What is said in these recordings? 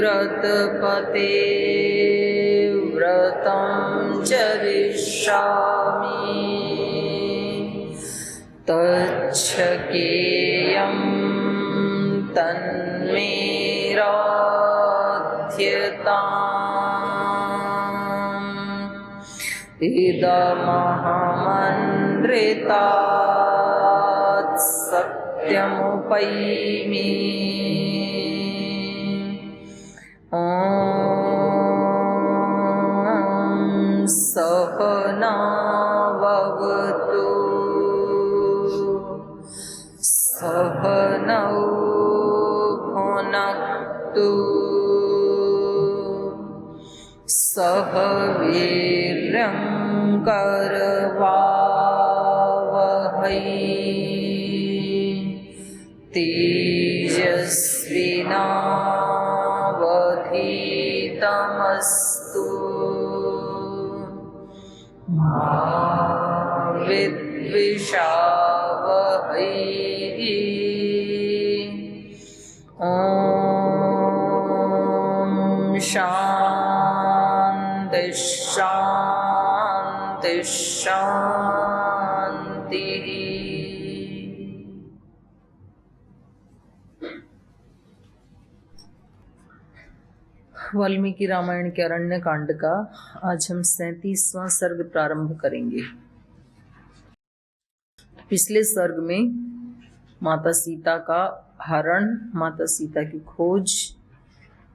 व्रतपते व्रतं चरिष्यामि तच्छकेयं तन्मे राध्यताम् इदमहमनृतात् सत्यमुपैमि सहनाववतु सहनौ भुनक्तु सह वीर्यं करवावहै तेजस्विनावधीतमस्तु मा विद्विषावहै ॐ शान्ति शान्ति शान्तिः। वाल्मीकि रामायण के अरण्य कांड का आज हम 37वां सर्ग प्रारंभ करेंगे। पिछले सर्ग में माता सीता का हरण, माता सीता की खोज,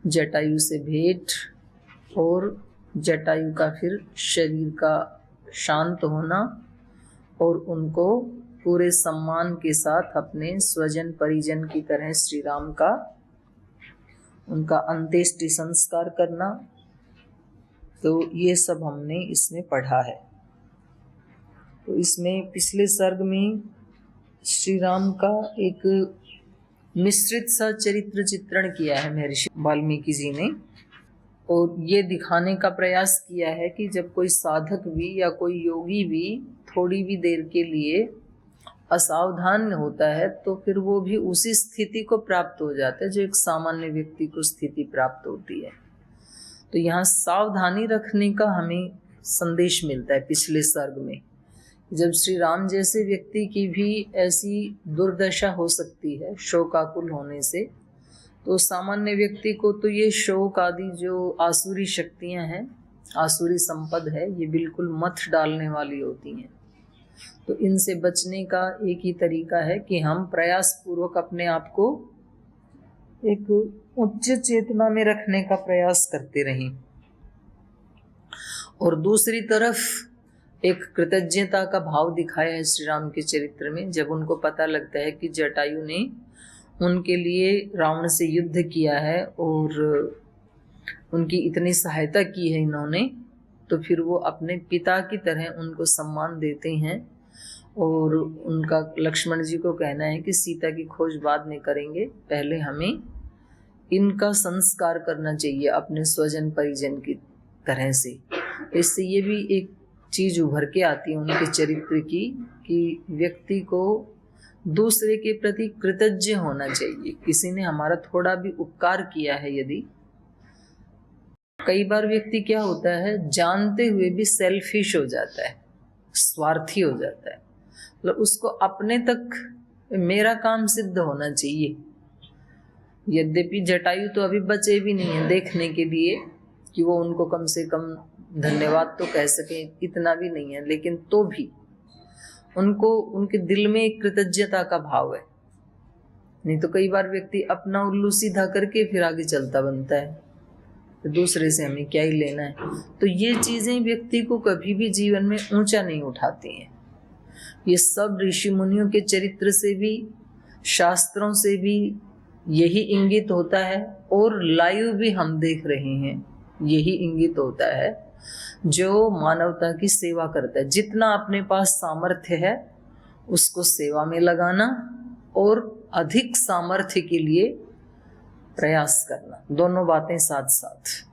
जटायु से भेंट और जटायु का फिर शरीर का शांत होना और उनको पूरे सम्मान के साथ अपने स्वजन परिजन की तरह श्री राम का उनका अंत्येष्टि संस्कार करना, तो ये सब हमने इसमें पढ़ा है। तो इसमें पिछले सर्ग में श्री राम का एक मिश्रित सा चरित्र चित्रण किया है महर्षि वाल्मीकि जी ने, और ये दिखाने का प्रयास किया है कि जब कोई साधक भी या कोई योगी भी थोड़ी भी देर के लिए असावधान होता है तो फिर वो भी उसी स्थिति को प्राप्त हो जाता है जो एक सामान्य व्यक्ति को स्थिति प्राप्त होती है। तो यहाँ सावधानी रखने का हमें संदेश मिलता है पिछले सर्ग में। जब श्री राम जैसे व्यक्ति की भी ऐसी दुर्दशा हो सकती है शोकाकुल होने से, तो सामान्य व्यक्ति को तो ये शोक आदि जो आसुरी शक्तियां हैं, आसुरी संपद है, ये बिल्कुल मथ डालने वाली होती हैं। तो इनसे बचने का एक ही तरीका है कि हम प्रयास पूर्वक अपने आप को एक उच्च चेतना में रखने का प्रयास करते रहें। और दूसरी तरफ एक कृतज्ञता का भाव दिखाया है श्री राम के चरित्र में। जब उनको पता लगता है कि जटायु ने उनके लिए रावण से युद्ध किया है और उनकी इतनी सहायता की है इन्होंने, तो फिर वो अपने पिता की तरह उनको सम्मान देते हैं। और उनका लक्ष्मण जी को कहना है कि सीता की खोज बाद में करेंगे, पहले हमें इनका संस्कार करना चाहिए अपने स्वजन परिजन की तरह से। इससे ये भी एक चीज उभर के आती है उनके चरित्र की कि व्यक्ति को दूसरे के प्रति कृतज्ञ होना चाहिए। किसी ने हमारा थोड़ा भी उपकार किया है यदि, कई बार व्यक्ति क्या होता है जानते हुए भी सेल्फिश हो जाता है, स्वार्थी हो जाता है, मतलब उसको अपने तक मेरा काम सिद्ध होना चाहिए। यद्यपि जटायु तो अभी बचे भी नहीं है देखने के लिए कि वो उनको कम से कम धन्यवाद तो कह सके, इतना भी नहीं है, लेकिन तो भी उनको उनके दिल में एक कृतज्ञता का भाव है। नहीं तो कई बार व्यक्ति अपना उल्लू सीधा करके फिर आगे चलता बनता है, तो दूसरे से हमें क्या ही लेना है। तो ये चीजें व्यक्ति को कभी भी जीवन में ऊंचा नहीं उठाती हैं। ये सब ऋषि मुनियों के चरित्र से भी शास्त्रों से भी यही इंगित होता है और लाइव भी हम देख रहे हैं, यही इंगित होता है। जो मानवता की सेवा करता है, जितना अपने पास सामर्थ्य है उसको सेवा में लगाना और अधिक सामर्थ्य के लिए प्रयास करना, दोनों बातें साथ साथ।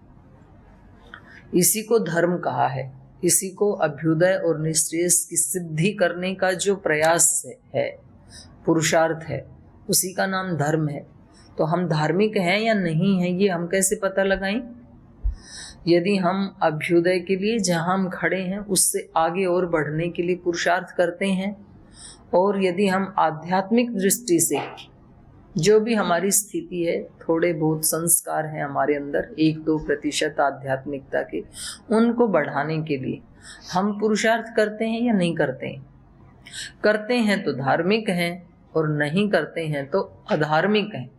इसी को धर्म कहा है, इसी को अभ्युदय और निःश्रेयस की सिद्धि करने का जो प्रयास है, पुरुषार्थ है, उसी का नाम धर्म है। तो हम धार्मिक हैं या नहीं हैं, ये हम कैसे पता लगाएं? यदि हम अभ्युदय के लिए जहां हम खड़े हैं उससे आगे और बढ़ने के लिए पुरुषार्थ करते हैं, और यदि हम आध्यात्मिक दृष्टि से जो भी हमारी स्थिति है, थोड़े बहुत संस्कार हैं हमारे अंदर 1-2% आध्यात्मिकता के, उनको बढ़ाने के लिए हम पुरुषार्थ करते हैं या नहीं करते हैं? करते हैं तो धार्मिक हैं, और नहीं करते हैं तो अधार्मिक हैं।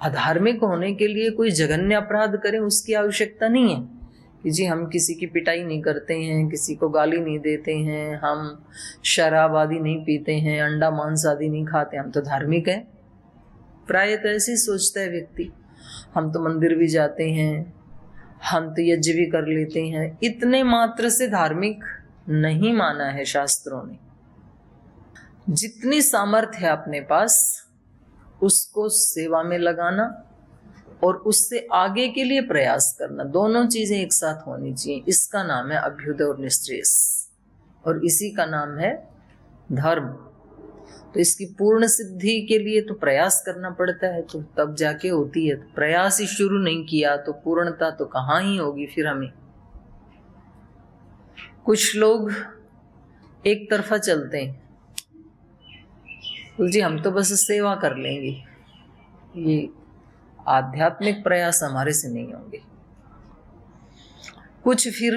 अधार्मिक होने के लिए कोई जघन्य अपराध करें उसकी आवश्यकता नहीं है कि जी हम किसी की पिटाई नहीं करते हैं, किसी को गाली नहीं देते हैं, हम शराब आदि नहीं पीते हैं, अंडा मांस आदि नहीं खाते, हम तो धार्मिक हैं। प्राय तो ऐसे ही सोचता है व्यक्ति, हम तो मंदिर भी जाते हैं, हम तो यज्ञ भी कर लेते हैं। इतने मात्र से धार्मिक नहीं माना है शास्त्रों ने। जितनी सामर्थ्य है अपने पास उसको सेवा में लगाना और उससे आगे के लिए प्रयास करना, दोनों चीजें एक साथ होनी चाहिए। इसका नाम है अभ्युदय और निःश्रेयस, और इसी का नाम है धर्म। तो इसकी पूर्ण सिद्धि के लिए तो प्रयास करना पड़ता है, तो तब जाके होती है। तो प्रयास ही शुरू नहीं किया तो पूर्णता तो कहाँ ही होगी फिर हमें। कुछ लोग एक तरफा चलते हैं, तो जी हम तो बस सेवा कर लेंगे, ये आध्यात्मिक प्रयास हमारे से नहीं होंगे। कुछ फिर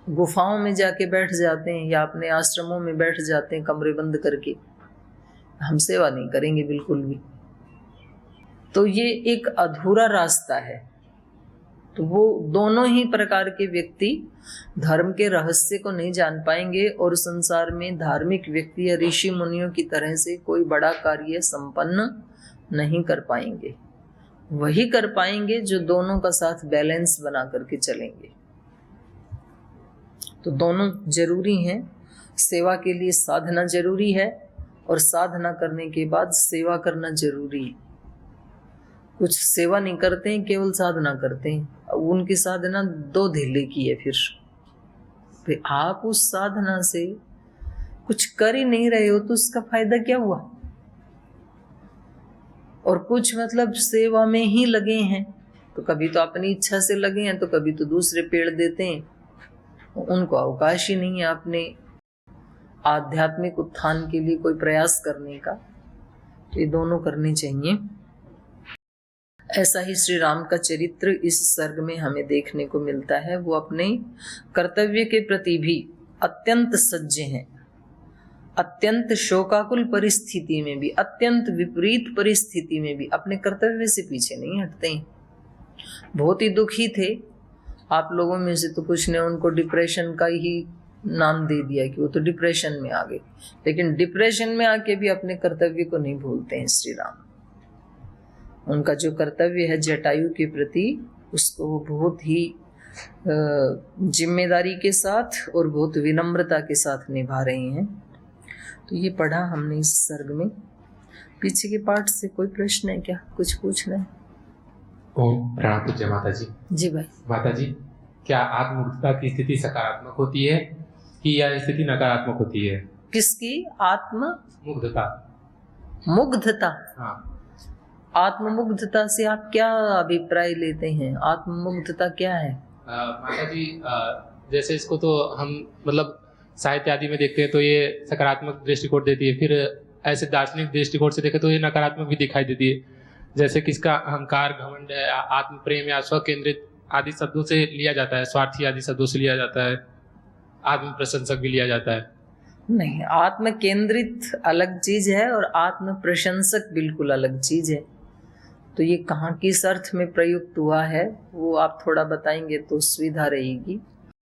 गुफाओं में जाके बैठ जाते हैं या अपने आश्रमों में बैठ जाते हैं कमरे बंद करके, हम सेवा नहीं करेंगे बिल्कुल भी। तो ये एक अधूरा रास्ता है। तो वो दोनों ही प्रकार के व्यक्ति धर्म के रहस्य को नहीं जान पाएंगे और संसार में धार्मिक व्यक्ति या ऋषि मुनियों की तरह से कोई बड़ा कार्य संपन्न नहीं कर पाएंगे। वही कर पाएंगे जो दोनों का साथ बैलेंस बना करके चलेंगे। तो दोनों जरूरी हैं। सेवा के लिए साधना जरूरी है और साधना करने के बाद सेवा करना जरूरी है। कुछ सेवा नहीं करते हैं, केवल साधना करते हैं, उनकी साधना दो ढीले की है। फिर आप उस साधना से कुछ कर ही नहीं रहे हो तो उसका फायदा क्या हुआ? और कुछ मतलब सेवा में ही लगे हैं, तो कभी तो अपनी इच्छा से लगे हैं, तो कभी तो दूसरे पेड़ देते हैं, उनको अवकाश ही नहीं है अपने आध्यात्मिक उत्थान के लिए कोई प्रयास करने का। तो ये दोनों करने चाहिए। ऐसा ही श्री राम का चरित्र इस सर्ग में हमें देखने को मिलता है। वो अपने कर्तव्य के प्रति भी अत्यंत सज्ज हैं। अत्यंत शोकाकुल परिस्थिति में भी, अत्यंत विपरीत परिस्थिति में भी अपने कर्तव्य से पीछे नहीं हटते हैं। बहुत ही दुखी थे। आप लोगों में से तो कुछ ने उनको डिप्रेशन का ही नाम दे दिया कि वो तो डिप्रेशन में आ गए, लेकिन डिप्रेशन में आके भी अपने कर्तव्य को नहीं भूलते हैं श्री राम। उनका जो कर्तव्य है जटायु के प्रति, उसको वो बहुत ही जिम्मेदारी के साथ और बहुत विनम्रता के साथ निभा रहे हैं। तो ये पढ़ा हमने इस सर्ग में। पीछे के पाठ से कोई प्रश्न है क्या? कुछ पूछना है? ओम प्रणाम पूज्य माता जी। जी भाई। माता जी, क्या आत्ममुग्धता की स्थिति सकारात्मक होती है कि यह स्थिति नकारात्मक होती है? किसकी? मुग्धता। मुग्धता? हाँ। आत्ममुग्धता से आप क्या अभिप्राय लेते हैं? आत्ममुग्धता क्या है? माता जी, जैसे इसको तो हम मतलब साहित्य आदि में देखते हैं तो ये सकारात्मक दृष्टिकोण देती है, फिर ऐसे दार्शनिक दृष्टिकोण से देखें तो ये नकारात्मक भी दिखाई देती है। जैसे किसका अहंकार, घमंड, आत्म प्रेम या स्व केंद्रित आदि शब्दों से लिया जाता है, स्वार्थी आदि शब्दों से लिया जाता है, आत्म प्रशंसक भी लिया जाता है। नहीं, आत्म केंद्रित अलग चीज है और आत्म प्रशंसक बिल्कुल अलग चीज है। तो ये कहाँ किस अर्थ में प्रयुक्त हुआ है वो आप थोड़ा बताएंगे तो सुविधा रहेगी।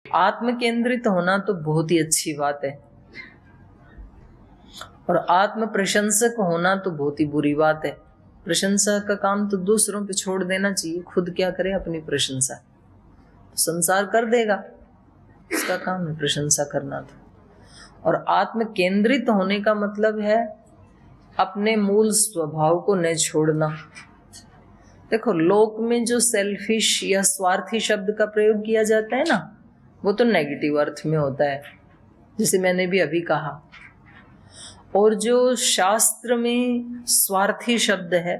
आत्म केंद्रित होना तो बहुत ही अच्छी बात है, और आत्म प्रशंसक होना तो बहुत ही बुरी बात है। प्रशंसा का काम तो दूसरों पे छोड़ देना चाहिए, खुद क्या करे अपनी प्रशंसा, तो संसार कर देगा, उसका काम है प्रशंसा करना। तो और आत्म केंद्रित होने का मतलब है अपने मूल स्वभाव को न छोड़ना। देखो, लोक में जो सेल्फिश या स्वार्थी शब्द का प्रयोग किया जाता है ना, वो तो नेगेटिव अर्थ में होता है, जैसे मैंने भी अभी कहा। और जो शास्त्र में स्वार्थी शब्द है,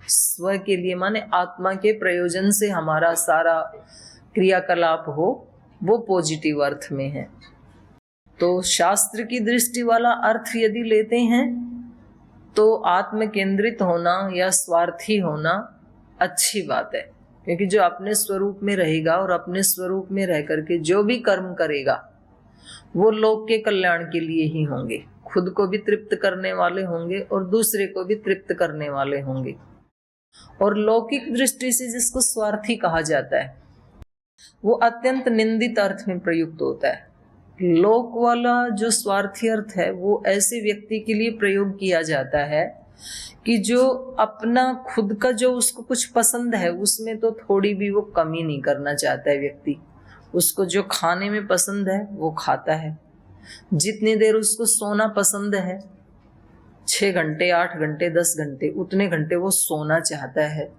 स्व के लिए माने आत्मा के प्रयोजन से हमारा सारा क्रियाकलाप हो, वो पॉजिटिव अर्थ में है। तो शास्त्र की दृष्टि वाला अर्थ यदि लेते हैं तो आत्म केंद्रित होना या स्वार्थी होना अच्छी बात है, क्योंकि जो अपने स्वरूप में रहेगा और अपने स्वरूप में रह करके जो भी कर्म करेगा वो लोक के कल्याण के लिए ही होंगे, खुद को भी तृप्त करने वाले होंगे और दूसरे को भी तृप्त करने वाले होंगे। और लौकिक दृष्टि से जिसको स्वार्थी कहा जाता है वो अत्यंत निंदित अर्थ में प्रयुक्त होता है। लोक वाला जो स्वार्थी अर्थ है वो ऐसे व्यक्ति के लिए प्रयोग किया जाता है कि जो अपना खुद का जो उसको कुछ पसंद है उसमें तो थोड़ी भी वो कमी नहीं करना चाहता है व्यक्ति। उसको जो खाने में पसंद है वो खाता है, जितनी देर उसको सोना पसंद है 6 घंटे 8 घंटे 10 घंटे उतने घंटे वो सोना चाहता है,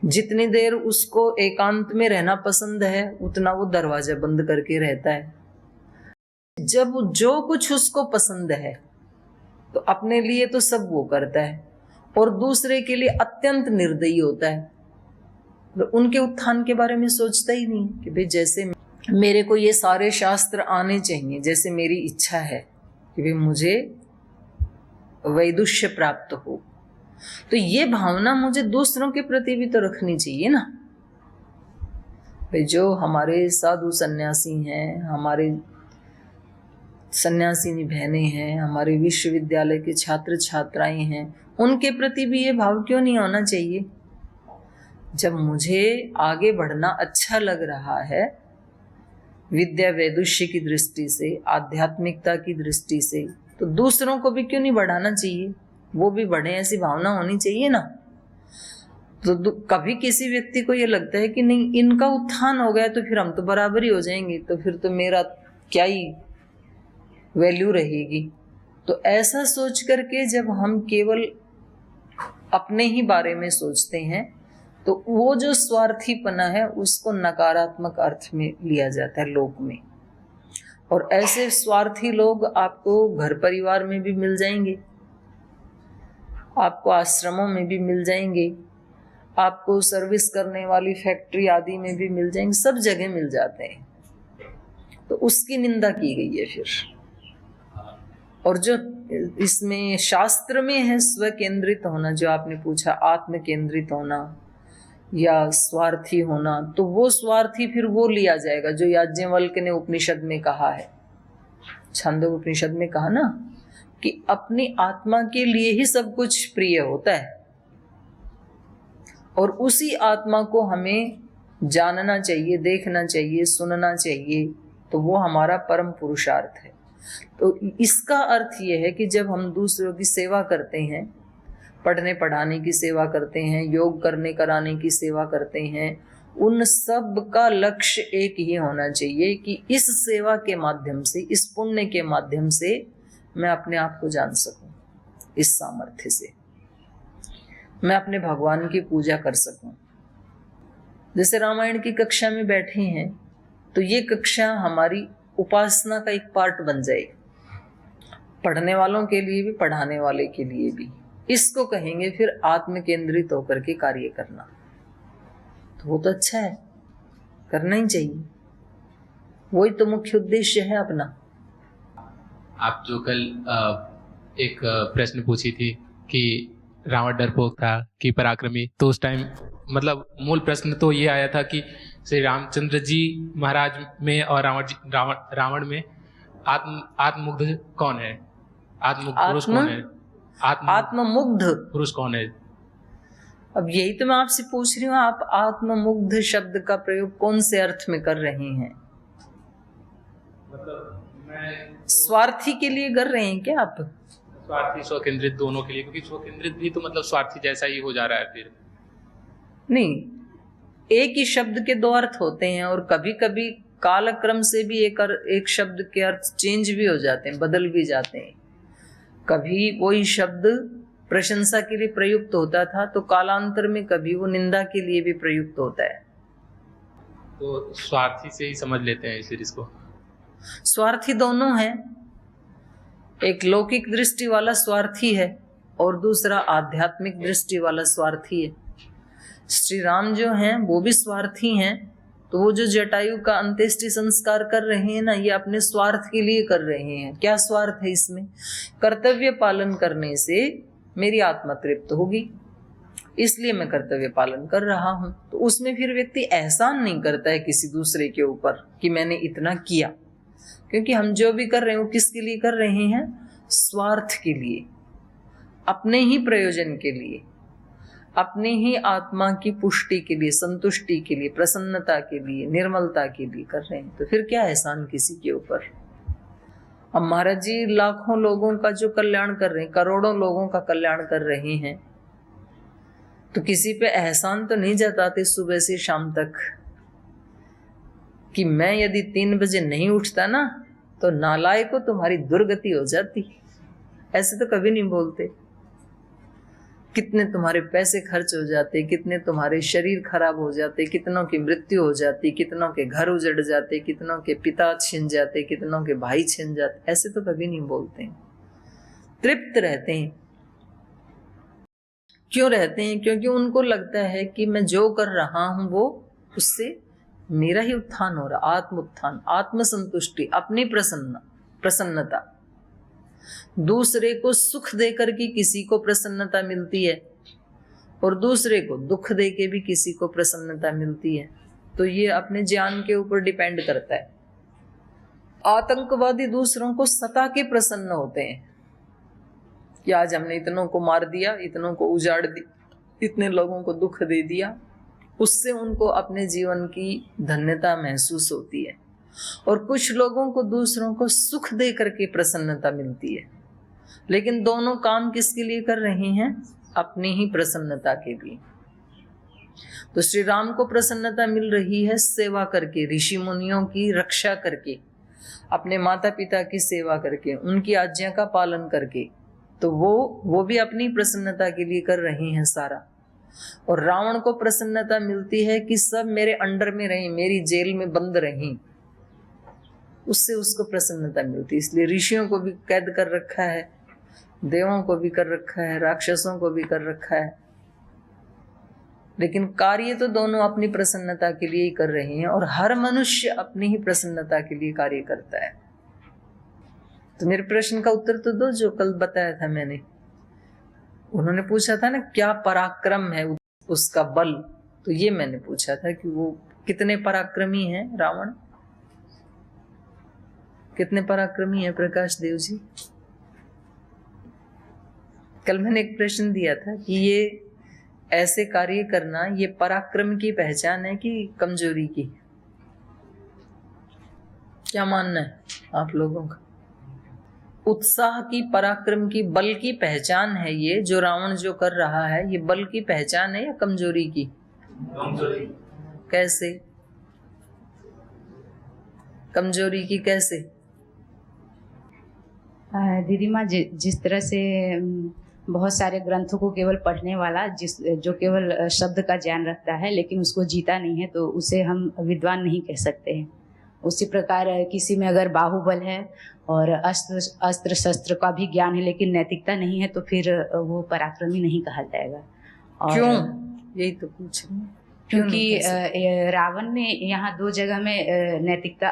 जितनी देर उसको एकांत में रहना पसंद है उतना वो दरवाजा बंद करके रहता है। जब जो कुछ उसको पसंद है तो अपने लिए तो सब वो करता है और दूसरे के लिए अत्यंत निर्दयी होता है। तो उनके उत्थान के बारे में सोचता ही नहीं कि भाई जैसे मेरे को ये सारे शास्त्र आने चाहिए, जैसे मेरी इच्छा है कि भाई मुझे वैदुष्य प्राप्त हो, तो ये भावना मुझे दूसरों के प्रति भी तो रखनी चाहिए ना। भाई जो हमारे साधु सन्यासी हैं, हमारे सन्यासिनी बहनें हैं, हमारे विश्वविद्यालय के छात्र छात्राएं हैं, उनके प्रति भी ये भाव क्यों नहीं होना चाहिए? जब मुझे आगे बढ़ना अच्छा लग रहा है विद्या वैदुष्य की दृष्टि से, आध्यात्मिकता की दृष्टि से, तो दूसरों को भी क्यों नहीं बढ़ाना चाहिए? वो भी बढ़े, ऐसी भावना होनी चाहिए ना। तो कभी किसी व्यक्ति को ये लगता है कि नहीं इनका उत्थान हो गया तो फिर हम तो बराबर ही हो जाएंगे, तो फिर तो मेरा क्या ही वैल्यू रहेगी। तो ऐसा सोच करके जब हम केवल अपने ही बारे में सोचते हैं तो वो जो स्वार्थीपना है उसको नकारात्मक अर्थ में लिया जाता है लोक में। और ऐसे स्वार्थी लोग आपको घर परिवार में भी मिल जाएंगे, आपको आश्रमों में भी मिल जाएंगे, आपको सर्विस करने वाली फैक्ट्री आदि में भी मिल जाएंगे, सब जगह मिल जाते हैं। तो उसकी निंदा की गई है फिर। और जो इसमें शास्त्र में है स्व केंद्रित होना, जो आपने पूछा आत्म केंद्रित होना या स्वार्थी होना, तो वो स्वार्थी फिर वो लिया जाएगा जो याज्ञवल्क्य ने उपनिषद में कहा है, छांदोग्य उपनिषद में कहा ना कि अपनी आत्मा के लिए ही सब कुछ प्रिय होता है और उसी आत्मा को हमें जानना चाहिए, देखना चाहिए, सुनना चाहिए, तो वो हमारा परम पुरुषार्थ है। तो इसका अर्थ ये है कि जब हम दूसरों की सेवा करते हैं, पढ़ने पढ़ाने की सेवा करते हैं, योग करने कराने की सेवा करते हैं, उन सब का लक्ष्य एक ही होना चाहिए कि इस सेवा के माध्यम से, इस पुण्य के माध्यम से मैं अपने आप को जान सकूं, इस सामर्थ्य से मैं अपने भगवान की पूजा कर सकूं। जैसे रामायण की कक्षा में बैठे हैं तो ये कक्षा हमारी उपासना का एक पार्ट बन जाएगी, पढ़ने वालों के लिए भी, पढ़ाने वाले के लिए भी। इसको कहेंगे फिर आत्म केंद्रित होकर के कार्य करना। तो वो तो अच्छा है, करना ही चाहिए, वही तो मुख्य उद्देश्य है अपना। आप जो कल एक प्रश्न पूछी थी कि रावण डरपोक था कि पराक्रमी, तो उस टाइम मतलब मूल प्रश्न तो ये आया था कि श्री रामचंद्र जी महाराज में और रावण में आत्ममुग्ध कौन है, आत्ममुग्ध पुरुष कौन है, आत्ममुग्ध पुरुष कौन है? अब यही तो मैं आपसे पूछ रही हूँ, आप आत्ममुग्ध शब्द का प्रयोग कौन से अर्थ में कर रहे हैं? मतलब स्वार्थी के लिए कर रहे हैं क्या आप? स्वार्थी स्वकेंद्रित दोनों के लिए, क्योंकि स्वकेंद्रित भी तो मतलब स्वार्थी जैसा ही हो जा रहा है फिर। नहीं, एक ही शब्द के दो अर्थ होते हैं और कभी कभी कालक्रम से भी एक शब्द के अर्थ चेंज भी हो जाते हैं, बदल भी जाते हैं। कभी वही शब्द प्रशंसा के लिए प्रयुक्त होता था तो कालांतर में कभी वो निंदा के लिए भी प्रयुक्त होता है। तो स्वार्थी से ही समझ लेते हैं फिर इसको। स्वार्थी दोनों हैं, एक लौकिक दृष्टि वाला स्वार्थी है और दूसरा आध्यात्मिक दृष्टि वाला स्वार्थी है। श्री राम जो हैं वो भी स्वार्थी हैं, तो वो जो जटायु का अंत्येष्टि संस्कार कर रहे हैं ना, ये अपने स्वार्थ के लिए कर रहे हैं। क्या स्वार्थ है इसमें? कर्तव्य पालन करने से मेरी आत्मा तृप्त होगी, इसलिए मैं कर्तव्य पालन कर रहा हूं। तो उसमें फिर व्यक्ति एहसान नहीं करता है किसी दूसरे के ऊपर कि मैंने इतना किया, क्योंकि हम जो भी कर रहे हैं वो किसके लिए कर रहे हैं? स्वार्थ के लिए, अपने ही प्रयोजन के लिए, अपने ही आत्मा की पुष्टि के लिए, संतुष्टि के लिए, प्रसन्नता के लिए, निर्मलता के लिए कर रहे हैं। तो फिर क्या एहसान किसी के ऊपर? अब महाराज जी लाखों लोगों का जो कल्याण कर रहे हैं, करोड़ों लोगों का कल्याण कर रहे हैं, तो किसी पे एहसान तो नहीं जताते सुबह से शाम तक कि मैं यदि 3 बजे नहीं उठता ना तो नालायको तुम्हारी दुर्गति हो जाती। ऐसे तो कभी नहीं बोलते। कितने तुम्हारे पैसे खर्च हो जाते, कितने तुम्हारे शरीर खराब हो जाते, कितनों की मृत्यु हो जाती, कितनों के घर उजड़ जाते, कितनों के पिता छिन जाते, कितनों के भाई छिन जाते। ऐसे तो कभी नहीं बोलते। तृप्त रहते हैं। क्यों रहते हैं? क्योंकि उनको लगता है कि मैं जो कर रहा हूं वो उससे मेरा ही उत्थान हो रहा, आत्म उत्थान, आत्मसंतुष्टि, अपनी प्रसन्नता। दूसरे को सुख देकर के किसी को प्रसन्नता मिलती है और दूसरे को दुख दे के भी किसी को प्रसन्नता मिलती है। तो ये अपने ज्ञान के ऊपर डिपेंड करता है। आतंकवादी दूसरों को सता के प्रसन्न होते हैं कि आज हमने इतनों को मार दिया, इतनों को उजाड़ दिया, इतने लोगों को दुख दे दिया। उससे उनको अपने जीवन की धन्यता महसूस होती है। और कुछ लोगों को दूसरों को सुख दे करके प्रसन्नता मिलती है। लेकिन दोनों काम किसके लिए कर रहे हैं? अपनी ही प्रसन्नता के लिए। तो श्री राम को प्रसन्नता मिल रही है सेवा करके, ऋषि मुनियों की रक्षा करके, अपने माता पिता की सेवा करके, उनकी आज्ञा का पालन करके। तो वो भी अपनी प्रसन्नता के लिए कर रहे हैं सारा। और रावण को प्रसन्नता मिलती है कि सब मेरे अंडर में रहें, मेरी जेल में बंद रहें, उससे उसको प्रसन्नता मिलती है। इसलिए ऋषियों को भी कैद कर रखा है, देवों को भी कर रखा है, राक्षसों को भी कर रखा है। लेकिन कार्य तो दोनों अपनी प्रसन्नता के लिए ही कर रहे हैं और हर मनुष्य अपनी ही प्रसन्नता के लिए कार्य करता है। तो मेरे प्रश्न का उत्तर तो दो जो कल बताया था मैंने। उन्होंने पूछा था ना क्या पराक्रम है उसका बल, तो ये मैंने पूछा था कि वो कितने पराक्रमी हैं रावण, कितने पराक्रमी है प्रकाश देव जी। कल मैंने एक प्रश्न दिया था कि ये ऐसे कार्य करना ये पराक्रम की पहचान है कि कमजोरी की? क्या मानना है आप लोगों का? उत्साह की, पराक्रम की, बल की पहचान है ये जो रावण जो कर रहा है, ये बल की पहचान है या कमजोरी की? कमजोरी। कैसे कमजोरी की? कैसे? दीदी माँ, जिस तरह से बहुत सारे ग्रंथों को केवल पढ़ने वाला जो केवल शब्द का ज्ञान रखता है लेकिन उसको जीता नहीं है, तो उसे हम विद्वान नहीं कह सकते हैं। उसी प्रकार किसी में अगर बाहुबल है और अस्त्र शस्त्र का भी ज्ञान है लेकिन नैतिकता नहीं है, तो फिर वो पराक्रमी नहीं कहा जाएगा। और क्यों? यही तो पूछ रही हूँ। क्योंकि रावण ने यहाँ 2 जगह में नैतिकता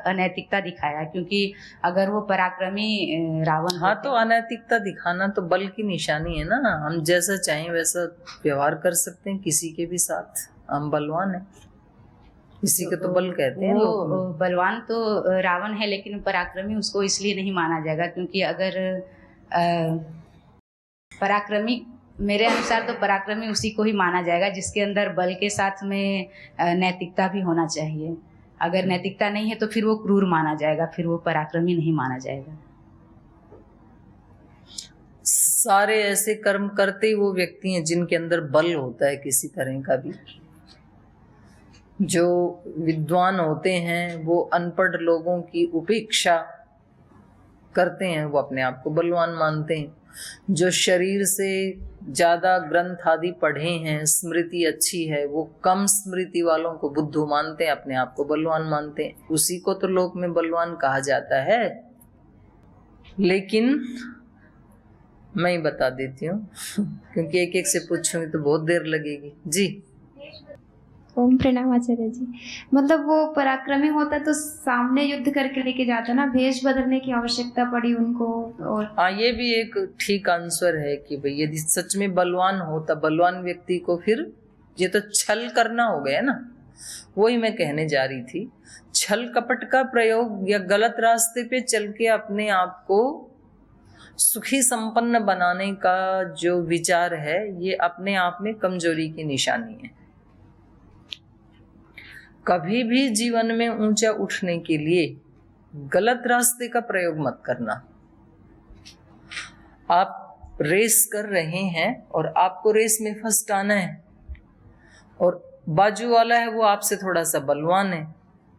अनैतिकता दिखाया। क्योंकि अगर वो पराक्रमी रावण, हाँ, तो अनैतिकता दिखाना तो बल की निशानी है ना। हम जैसा चाहें वैसा व्यवहार कर सकते हैं किसी के भी साथ। हम बलवान हैं, इसी को तो बल कहते हैं लोग। वो बलवान तो रावण है लेकिन पराक्रमी उसको इसलिए नहीं माना जाएगा क्योंकि अगर पराक्रमी, मेरे अनुसार तो पराक्रमी उसी को ही माना जाएगा जिसके अंदर बल के साथ में नैतिकता भी होना चाहिए। अगर नैतिकता नहीं है तो फिर वो क्रूर माना जाएगा, फिर वो पराक्रमी नहीं माना जाएगा। सारे ऐसे कर्म करते ही वो व्यक्ति हैं जिनके अंदर बल होता है किसी तरह का भी। जो विद्वान होते हैं वो अनपढ़ लोगों की उपेक्षा करते हैं, वो अपने आप को बलवान मानते हैं। जो शरीर से ज्यादा ग्रंथ आदि पढ़े हैं, स्मृति अच्छी है, वो कम स्मृति वालों को बुद्धू मानते हैं, अपने आप को बलवान मानते हैं। उसी को तो लोक में बलवान कहा जाता है। लेकिन मैं ही बता देती हूँ क्योंकि एक एक से पूछूंगी तो बहुत देर लगेगी। जी ओम प्रणाम आचार्य जी। मतलब वो पराक्रमी होता तो सामने युद्ध करके लेके जाता ना, भेष बदलने की आवश्यकता पड़ी उनको। और हाँ, ये भी एक ठीक आंसर है कि भाई यदि सच में बलवान होता, बलवान व्यक्ति को फिर ये तो छल करना हो गया ना, वही मैं कहने जा रही थी। छल कपट का प्रयोग या गलत रास्ते पे चल के अपने आप को सुखी संपन्न बनाने का जो विचार है, ये अपने आप में कमजोरी की निशानी है। कभी भी जीवन में ऊंचा उठने के लिए गलत रास्ते का प्रयोग मत करना। आप रेस कर रहे हैं और आपको रेस में फर्स्ट आना है और बाजू वाला है वो आपसे थोड़ा सा बलवान है,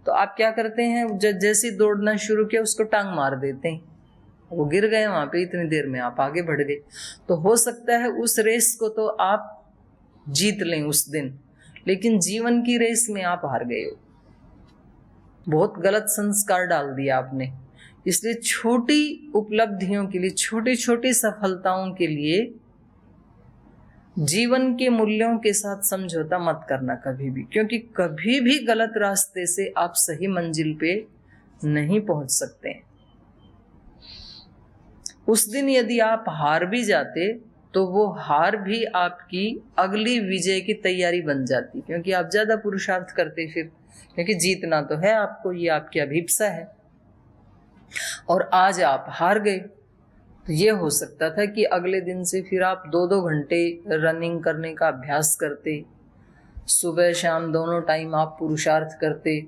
तो आप क्या करते हैं, जैसे दौड़ना शुरू किया उसको टांग मार देते हैं, वो गिर गए वहां पे, इतनी देर में आप आगे बढ़ गए। तो हो सकता है उस रेस को तो आप जीत लें उस दिन, लेकिन जीवन की रेस में आप हार गए हो। बहुत गलत संस्कार डाल दिया आपने। इसलिए छोटी उपलब्धियों के लिए, छोटी छोटी सफलताओं के लिए जीवन के मूल्यों के साथ समझौता मत करना कभी भी, क्योंकि कभी भी गलत रास्ते से आप सही मंजिल पे नहीं पहुंच सकते हैं। उस दिन यदि आप हार भी जाते तो वो हार भी आपकी अगली विजय की तैयारी बन जाती, क्योंकि आप ज्यादा पुरुषार्थ करते फिर, क्योंकि जीतना तो है आपको, ये आपकी अभिप्सा है। और आज आप हार गए तो ये हो सकता था कि अगले दिन से फिर आप 2-2 घंटे रनिंग करने का अभ्यास करते, सुबह शाम दोनों टाइम आप पुरुषार्थ करते,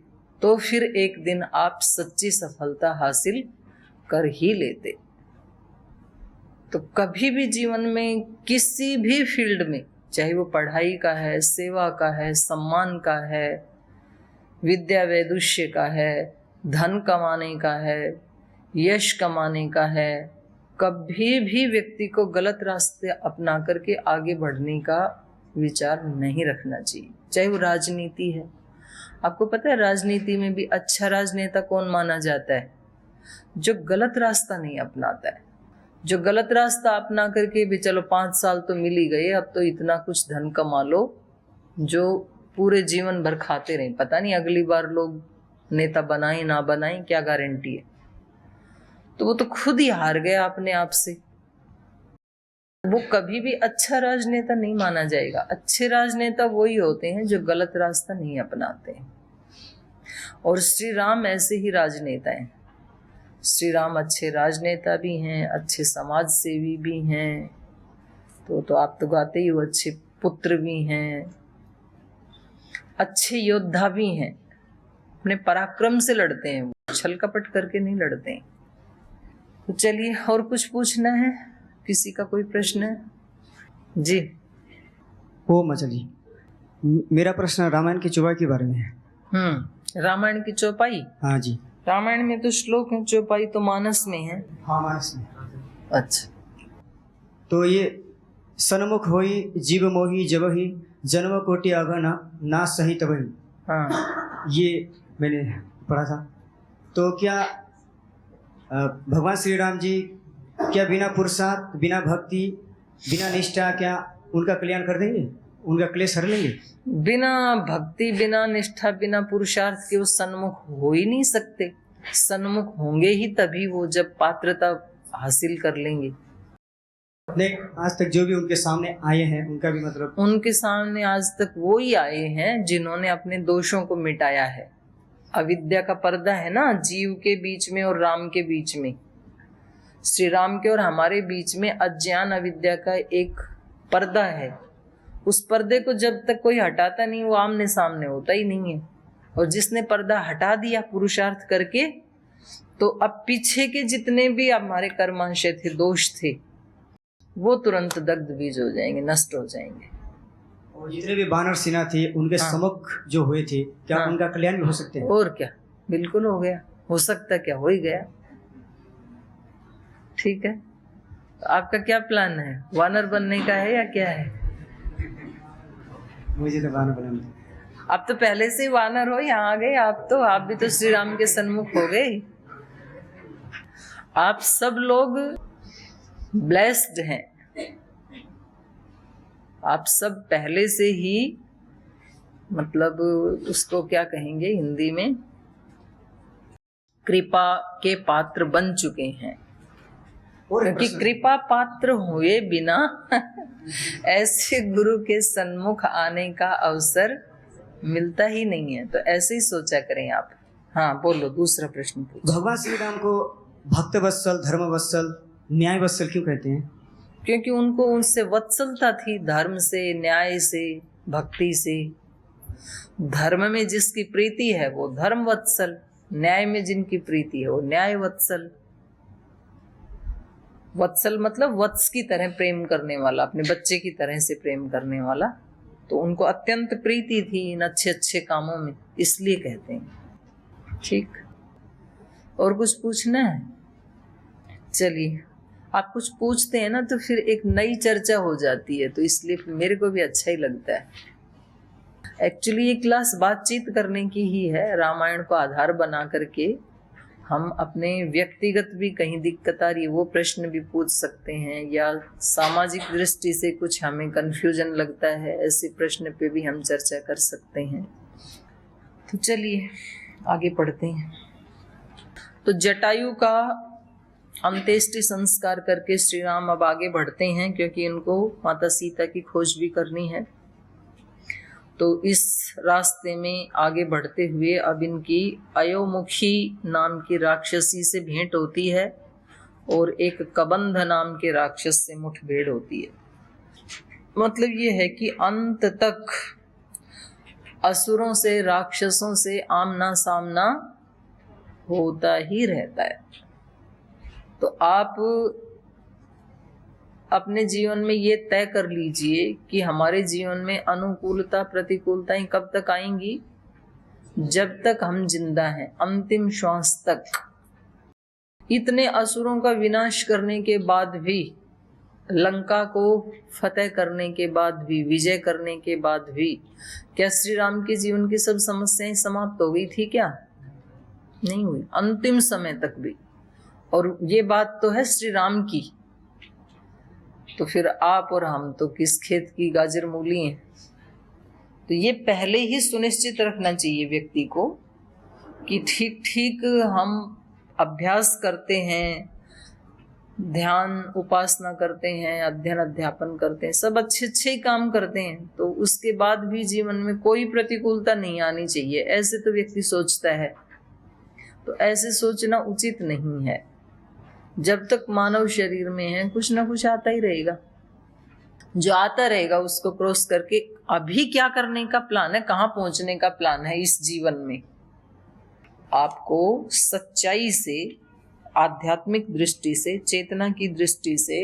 तो फिर एक दिन आप सच्ची सफलता हासिल कर ही लेते। तो कभी भी जीवन में किसी भी फील्ड में, चाहे वो पढ़ाई का है, सेवा का है, सम्मान का है, विद्या वैदुष्य का है, धन कमाने का है, यश कमाने का है, कभी भी व्यक्ति को गलत रास्ते अपना करके आगे बढ़ने का विचार नहीं रखना चाहिए। चाहे वो राजनीति है, आपको पता है राजनीति में भी अच्छा राजनेता कौन माना जाता है? जो गलत रास्ता नहीं अपनाता है। जो गलत रास्ता अपना करके भी चलो 5 साल तो मिल ही गए, अब तो इतना कुछ धन कमा लो जो पूरे जीवन भर खाते रहें, पता नहीं अगली बार लोग नेता बनाए ना बनाए, क्या गारंटी है। तो वो तो खुद ही हार गया अपने आप से, वो कभी भी अच्छा राजनेता नहीं माना जाएगा। अच्छे राजनेता वही होते हैं जो गलत रास्ता नहीं अपनाते हैं, और श्री राम ऐसे ही राजनेता हैं। श्री राम अच्छे राजनेता भी हैं, अच्छे समाज सेवी भी हैं, तो आप तो गाते ही हो, अच्छे पुत्र भी हैं, अच्छे योद्धा भी हैं, अपने पराक्रम से लड़ते हैं, वो छल कपट करके नहीं लड़ते हैं। तो चलिए, और कुछ पूछना है? किसी का कोई प्रश्न है? जी। ओम आचार्य जी, मेरा प्रश्न रामायण की चौपाई के बारे में है। रामायण की चौपाई? हाँ जी। रामायण में तो श्लोक है, चौपाई तो मानस में है। हाँ, मानस में। अच्छा, तो ये सन्मुख होई जीव मोही जबहि जन्म कोटि अगना ना सही तबहि, हाँ, ये मैंने पढ़ा था। तो क्या भगवान श्री राम जी क्या बिना पुरुषार्थ, बिना भक्ति, बिना निष्ठा क्या उनका कल्याण कर देंगे, उनका क्लेश हर लेंगे? बिना भक्ति, बिना निष्ठा, बिना पुरुषार्थ के वो सन्मुख हो ही नहीं सकते। सन्मुख होंगे ही तभी वो जब पात्रता हासिल कर लेंगे। नहीं, आज तक जो भी उनके सामने आए हैं उनका भी मतलब, उनके सामने आज तक वो ही आए हैं जिन्होंने अपने दोषों को मिटाया है। अविद्या का पर्दा है ना जीव के बीच में और राम के बीच में, श्री राम के और हमारे बीच में अज्ञान अविद्या का एक पर्दा है। उस पर्दे को जब तक कोई हटाता नहीं, वो आमने सामने होता ही नहीं है। और जिसने पर्दा हटा दिया पुरुषार्थ करके, तो अब पीछे के जितने भी हमारे कर्मांश थे, दोष थे, वो तुरंत दग्ध बीज हो जाएंगे, नष्ट हो जाएंगे। और जितने भी वानर सेना थे उनके सम्मुख जो हुए थे, क्या उनका कल्याण भी हो सकते हैं? और क्या, बिल्कुल हो गया, हो सकता क्या, हो ही गया। ठीक है, तो आपका क्या प्लान है, वानर बनने का है या क्या है? मुझे तो वानर बनना है। आप तो पहले से ही वानर हो, यहाँ आ गए आप तो, आप भी तो श्री राम के सन्मुख हो गए। आप सब लोग ब्लेस्ड हैं, आप सब पहले से ही, मतलब उसको क्या कहेंगे हिंदी में, कृपा के पात्र बन चुके हैं। क्योंकि कृपा पात्र हुए बिना ऐसे गुरु के सन्मुख आने का अवसर मिलता ही नहीं है। तो ऐसे ही सोचा करें आप। हाँ बोलो, दूसरा प्रश्न पूछो। भगवान श्री राम को भक्त वत्सल, धर्म वत्सल, न्याय वत्सल क्यों कहते हैं? क्योंकि उनको उनसे वत्सलता थी, धर्म से, न्याय से, भक्ति से। धर्म में जिसकी प्रीति है वो धर्म वत्सल, न्याय में जिनकी प्रीति है वो न्याय वत्सल। वत्सल मतलब वत्स की तरह प्रेम करने वाला, अपने बच्चे की तरह से प्रेम करने वाला। तो उनको अत्यंत प्रीति थी इन अच्छे अच्छे कामों में, इसलिए कहते हैं। ठीक, और कुछ पूछना है? चलिए, आप कुछ पूछते हैं ना तो फिर एक नई चर्चा हो जाती है, तो इसलिए फिर मेरे को भी अच्छा ही लगता है। एक्चुअली ये क्लास बातचीत करने की ही है, रामायण को आधार बना करके हम अपने व्यक्तिगत भी कहीं दिक्कत आ रही है वो प्रश्न भी पूछ सकते हैं, या सामाजिक दृष्टि से कुछ हमें कन्फ्यूजन लगता है, ऐसे प्रश्न पे भी हम चर्चा कर सकते हैं। तो चलिए आगे पढ़ते हैं। तो जटायु का अंत्येष्टि संस्कार करके श्री राम अब आगे बढ़ते हैं, क्योंकि इनको माता सीता की खोज भी करनी है। तो इस रास्ते में आगे बढ़ते हुए अब इनकी अयोमुखी नाम की राक्षसी से भेंट होती है और एक कबंध नाम के राक्षस से मुठभेड़ होती है। मतलब ये है कि अंत तक असुरों से, राक्षसों से आमना सामना होता ही रहता है। तो आप अपने जीवन में ये तय कर लीजिए कि हमारे जीवन में अनुकूलता प्रतिकूलताएं कब तक आएंगी? जब तक हम जिंदा हैं, अंतिम श्वास तक। इतने असुरों का विनाश करने के बाद भी, लंका को फतेह करने के बाद भी, विजय करने के बाद भी, क्या श्री राम के जीवन की सब समस्याएं समाप्त हो गई थी? क्या नहीं हुई, अंतिम समय तक भी। और ये बात तो है श्री राम की, तो फिर आप और हम तो किस खेत की गाजर मूली हैं। तो ये पहले ही सुनिश्चित रखना चाहिए व्यक्ति को कि ठीक ठीक हम अभ्यास करते हैं, ध्यान उपासना करते हैं, अध्ययन अध्यापन करते हैं, सब अच्छे अच्छे ही काम करते हैं, तो उसके बाद भी जीवन में कोई प्रतिकूलता नहीं आनी चाहिए, ऐसे तो व्यक्ति सोचता है। तो ऐसे सोचना उचित नहीं है। जब तक मानव शरीर में है कुछ ना कुछ आता ही रहेगा, जो आता रहेगा उसको क्रॉस करके अभी क्या करने का प्लान है, कहाँ पहुंचने का प्लान है इस जीवन में, आपको सच्चाई से, आध्यात्मिक दृष्टि से, चेतना की दृष्टि से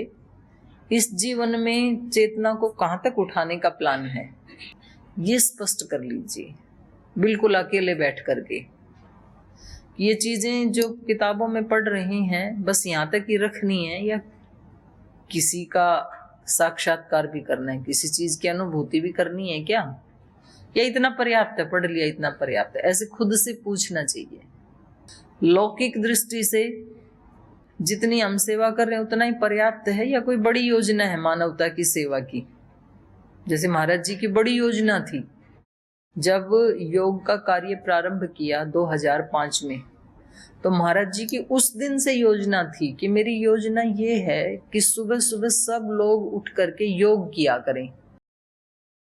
इस जीवन में चेतना को कहाँ तक उठाने का प्लान है, ये स्पष्ट कर लीजिए बिल्कुल अकेले बैठ करके। ये चीजें जो किताबों में पढ़ रही हैं बस यहाँ तक ही रखनी है, या किसी का साक्षात्कार भी करना है, किसी चीज की अनुभूति भी करनी है क्या, या इतना पर्याप्त है, पढ़ लिया इतना पर्याप्त है? ऐसे खुद से पूछना चाहिए। लौकिक दृष्टि से जितनी हम सेवा कर रहे हैं उतना ही पर्याप्त है, या कोई बड़ी योजना है मानवता की सेवा की? जैसे महाराज जी की बड़ी योजना थी, जब योग का कार्य प्रारंभ किया 2005 में, तो महाराज जी की उस दिन से योजना थी कि मेरी योजना ये है कि सुबह सुबह सब लोग उठ करके योग किया करें।